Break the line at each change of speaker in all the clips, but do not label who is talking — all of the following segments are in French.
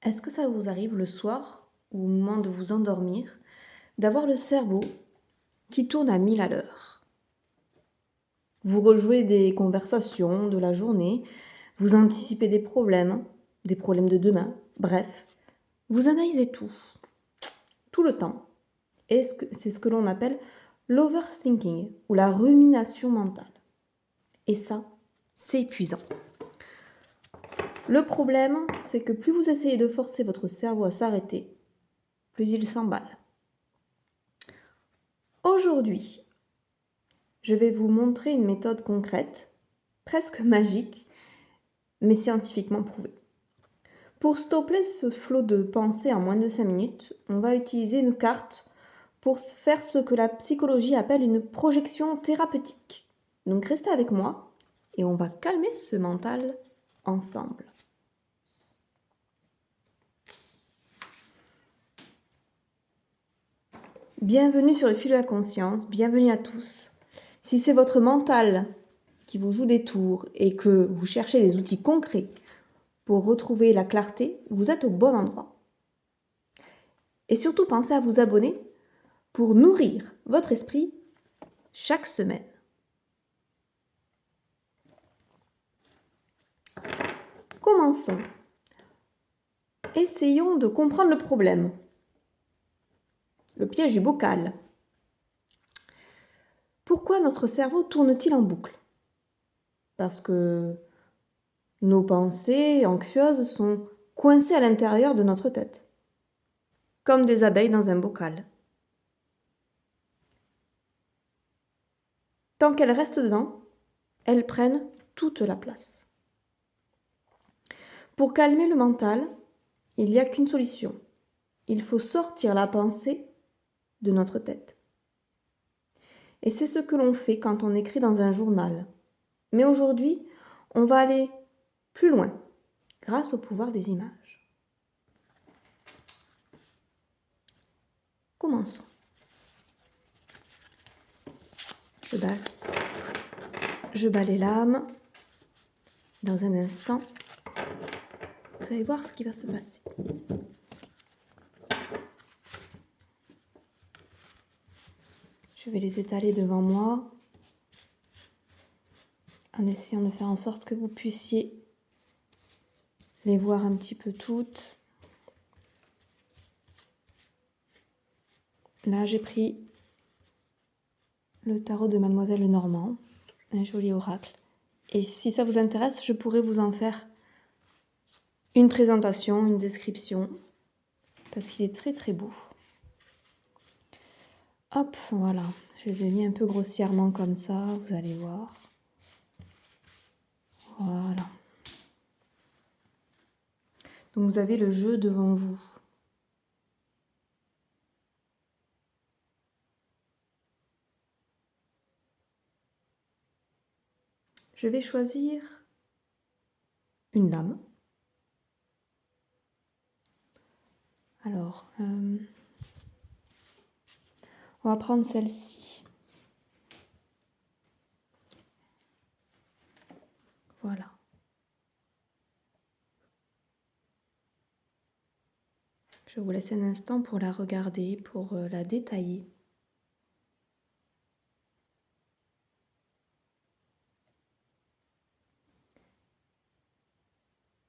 Est-ce que ça vous arrive le soir, ou au moment de vous endormir, d'avoir le cerveau qui tourne à 1000 à l'heure? Vous rejouez des conversations de la journée, vous anticipez des problèmes de demain, bref, vous analysez tout le temps. Et c'est ce que l'on appelle l'overthinking ou la rumination mentale. Et ça, c'est épuisant. Le problème, c'est que plus vous essayez de forcer votre cerveau à s'arrêter, plus il s'emballe. Aujourd'hui, je vais vous montrer une méthode concrète, presque magique, mais scientifiquement prouvée. Pour stopper ce flot de pensée en moins de 5 minutes, on va utiliser une carte pour faire ce que la psychologie appelle une projection thérapeutique. Donc restez avec moi et on va calmer ce mental ensemble. Bienvenue sur le fil de la conscience, bienvenue à tous. Si c'est votre mental qui vous joue des tours et que vous cherchez des outils concrets pour retrouver la clarté, vous êtes au bon endroit. Et surtout, pensez à vous abonner pour nourrir votre esprit chaque semaine. Commençons. Essayons de comprendre le problème. Le piège du bocal. Pourquoi notre cerveau tourne-t-il en boucle? Parce que nos pensées anxieuses sont coincées à l'intérieur de notre tête, comme des abeilles dans un bocal. Tant qu'elles restent dedans, elles prennent toute la place. Pour calmer le mental, il n'y a qu'une solution. Il faut sortir la pensée de notre tête. Et c'est ce que l'on fait quand on écrit dans un journal. Mais aujourd'hui, on va aller plus loin, grâce au pouvoir des images. Commençons. Je bats les lames. Dans un instant, vous allez voir ce qui va se passer. Je vais les étaler devant moi, en essayant de faire en sorte que vous puissiez les voir un petit peu toutes. Là, j'ai pris le tarot de Mademoiselle Lenormand, un joli oracle. Et si ça vous intéresse, je pourrais vous en faire une présentation, une description, parce qu'il est très très beau. Hop, voilà, je les ai mis un peu grossièrement comme ça, vous allez voir. Voilà. Donc vous avez le jeu devant vous. Je vais choisir une lame. Alors, on va prendre celle-ci. Voilà. Je vous laisse un instant pour la regarder, pour la détailler.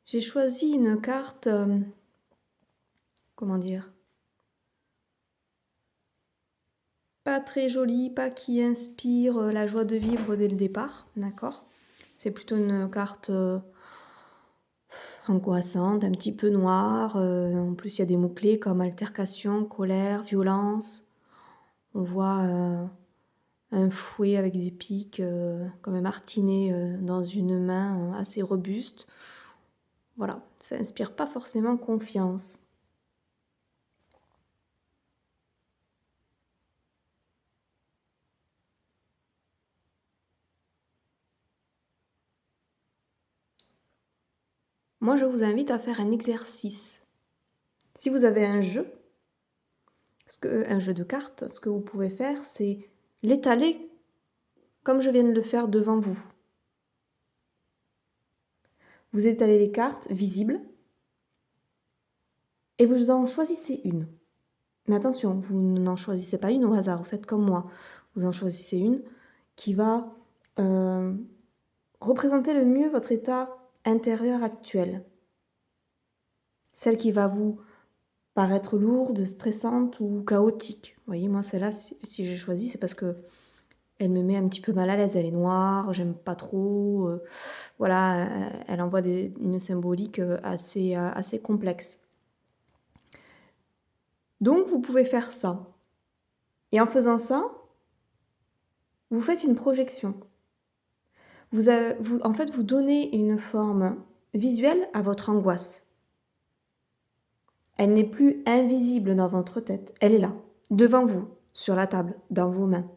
J'ai choisi une carte, comment dire, pas très jolie, pas qui inspire la joie de vivre dès le départ, d'accord? C'est plutôt une carte angoissante, un petit peu noire. En plus, il y a des mots-clés comme altercation, colère, violence. On voit un fouet avec des pics, comme un martinet dans une main assez robuste. Voilà, ça inspire pas forcément confiance. Moi, je vous invite à faire un exercice. Si vous avez un jeu, un jeu de cartes, ce que vous pouvez faire, c'est l'étaler comme je viens de le faire devant vous. Vous étalez les cartes visibles et vous en choisissez une. Mais attention, vous n'en choisissez pas une au hasard, vous faites comme moi. Vous en choisissez une qui va représenter le mieux votre état intérieur actuel. Celle qui va vous paraître lourde, stressante ou chaotique. Vous voyez, moi celle-là, si j'ai choisi, c'est parce que elle me met un petit peu mal à l'aise. Elle est noire, j'aime pas trop. Voilà, elle envoie une symbolique assez complexe. Donc vous pouvez faire ça. Et en faisant ça, vous faites une projection. En fait, vous donnez une forme visuelle à votre angoisse. Elle n'est plus invisible dans votre tête. Elle est là, devant vous, sur la table, dans vos mains.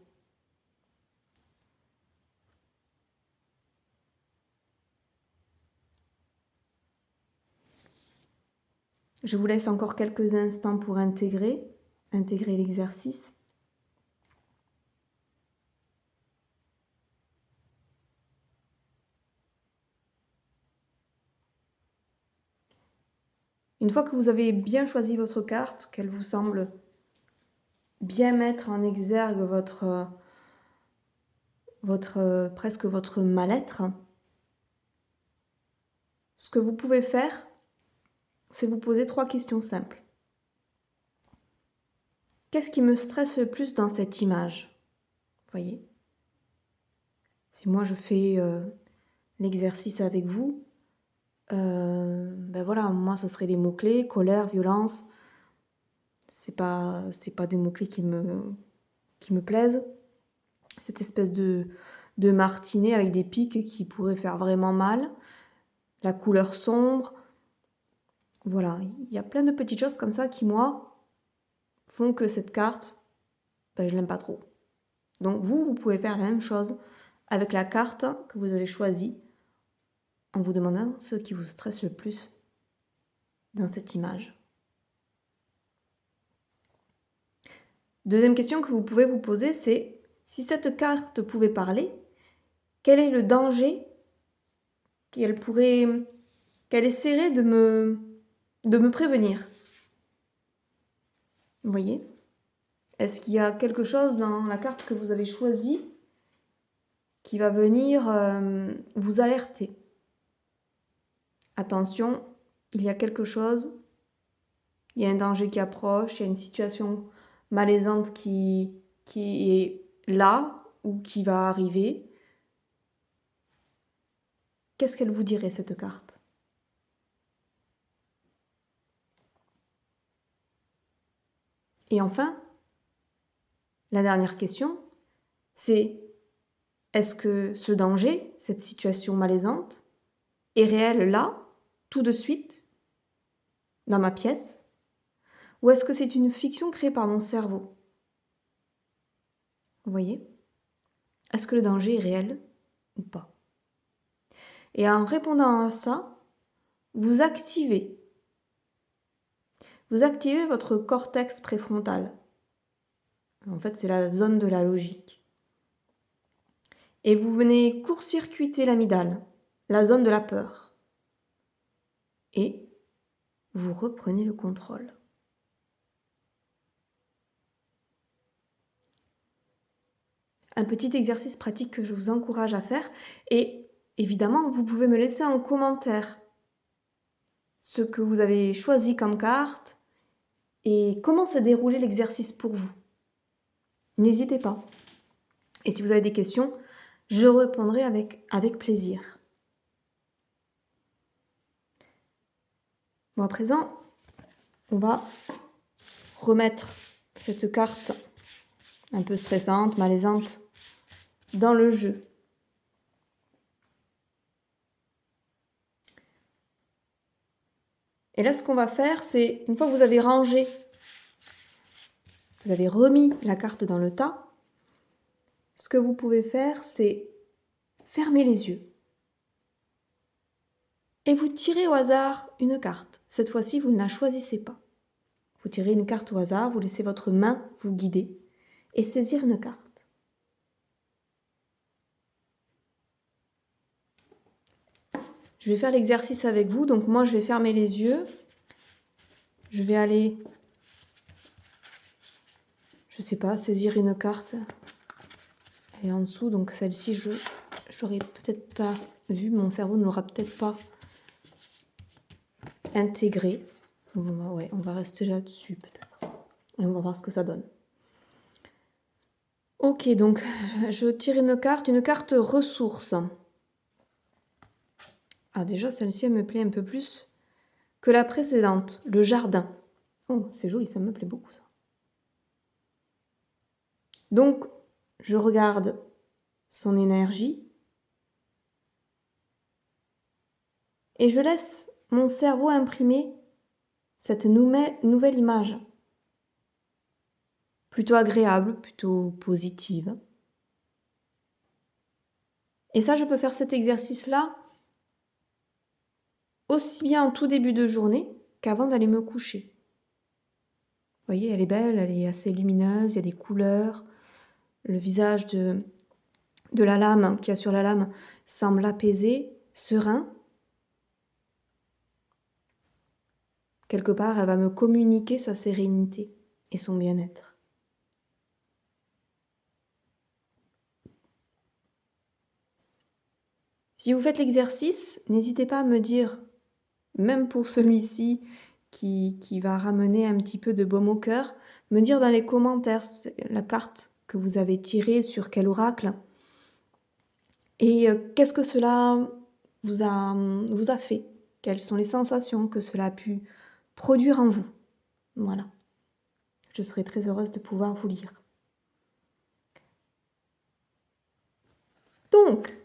Je vous laisse encore quelques instants pour intégrer l'exercice. Une fois que vous avez bien choisi votre carte, qu'elle vous semble bien mettre en exergue presque votre mal-être, ce que vous pouvez faire, c'est vous poser 3 questions simples. Qu'est-ce qui me stresse le plus dans cette image? Vous voyez? Si moi je fais l'exercice avec vous, ben voilà, moi ce serait les mots-clés, colère, violence. C'est pas des mots-clés qui me plaisent. Cette espèce de martinet avec des pics qui pourraient faire vraiment mal. La couleur sombre. Voilà, il y a plein de petites choses comme ça qui, moi, font que cette carte, ben, je l'aime pas trop. Donc vous pouvez faire la même chose avec la carte que vous avez choisie en vous demandant ce qui vous stresse le plus dans cette image. Deuxième question que vous pouvez vous poser, c'est si cette carte pouvait parler, quel est le danger qu'elle essaierait de me prévenir? Vous voyez? Est-ce qu'il y a quelque chose dans la carte que vous avez choisie qui va venir vous alerter? Attention, il y a quelque chose, il y a un danger qui approche, il y a une situation malaisante qui est là ou qui va arriver. Qu'est-ce qu'elle vous dirait, cette carte? Et enfin, la dernière question, c'est est-ce que ce danger, cette situation malaisante, est réelle là, tout de suite, dans ma pièce, ou est-ce que c'est une fiction créée par mon cerveau? Vous voyez? Est-ce que le danger est réel ou pas? Et en répondant à ça, vous activez votre cortex préfrontal. En fait, c'est la zone de la logique. Et vous venez court-circuiter l'amygdale, la zone de la peur. Et vous reprenez le contrôle. Un petit exercice pratique que je vous encourage à faire. Et évidemment, vous pouvez me laisser en commentaire ce que vous avez choisi comme carte et comment s'est déroulé l'exercice pour vous. N'hésitez pas. Et si vous avez des questions, je répondrai avec plaisir. Bon, à présent, on va remettre cette carte un peu stressante, malaisante, dans le jeu. Et là, ce qu'on va faire, c'est, une fois que vous avez rangé, vous avez remis la carte dans le tas, ce que vous pouvez faire, c'est fermer les yeux. Et vous tirez au hasard une carte. Cette fois-ci, vous ne la choisissez pas. Vous tirez une carte au hasard, vous laissez votre main vous guider et saisir une carte. Je vais faire l'exercice avec vous, donc moi je vais fermer les yeux. je vais aller, je sais pas, saisir une carte. Elle est en dessous, donc celle-ci, je l'aurais peut-être pas vue, mon cerveau ne l'aura peut-être pas intégrée. Ouais, on va rester là-dessus peut-être. Et on va voir ce que ça donne. Ok, donc je tire une carte ressources. Ah déjà, celle-ci, elle me plaît un peu plus que la précédente, le jardin. Oh, c'est joli, ça me plaît beaucoup ça. Donc, je regarde son énergie et je laisse mon cerveau imprimer cette nouvelle image. Plutôt agréable, plutôt positive. Et ça, je peux faire cet exercice-là aussi bien en tout début de journée qu'avant d'aller me coucher. Vous voyez, elle est belle, elle est assez lumineuse, il y a des couleurs. Le visage de la lame, qu'il y a sur la lame, semble apaisé, serein. Quelque part, elle va me communiquer sa sérénité et son bien-être. Si vous faites l'exercice, n'hésitez pas à me dire, même pour celui-ci qui va ramener un petit peu de baume au cœur, me dire dans les commentaires la carte que vous avez tirée, sur quel oracle, et qu'est-ce que cela vous a fait, quelles sont les sensations que cela a pu produire en vous. Voilà. Je serai très heureuse de pouvoir vous lire. Donc,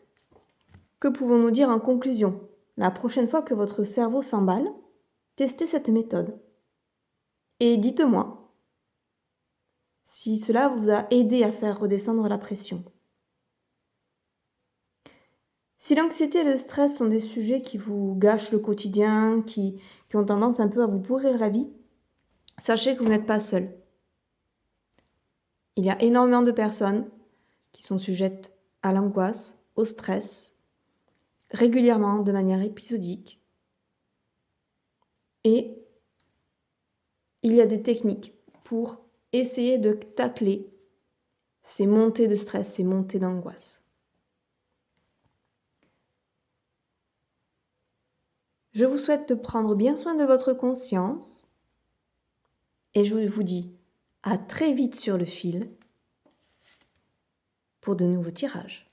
que pouvons-nous dire en conclusion? La prochaine fois que votre cerveau s'emballe, testez cette méthode. Et dites-moi si cela vous a aidé à faire redescendre la pression. Si l'anxiété et le stress sont des sujets qui vous gâchent le quotidien, qui ont tendance un peu à vous pourrir la vie, sachez que vous n'êtes pas seul. Il y a énormément de personnes qui sont sujettes à l'angoisse, au stress, régulièrement, de manière épisodique. Et il y a des techniques pour essayer de tacler ces montées de stress, ces montées d'angoisse. Je vous souhaite de prendre bien soin de votre conscience et je vous dis à très vite sur le fil pour de nouveaux tirages.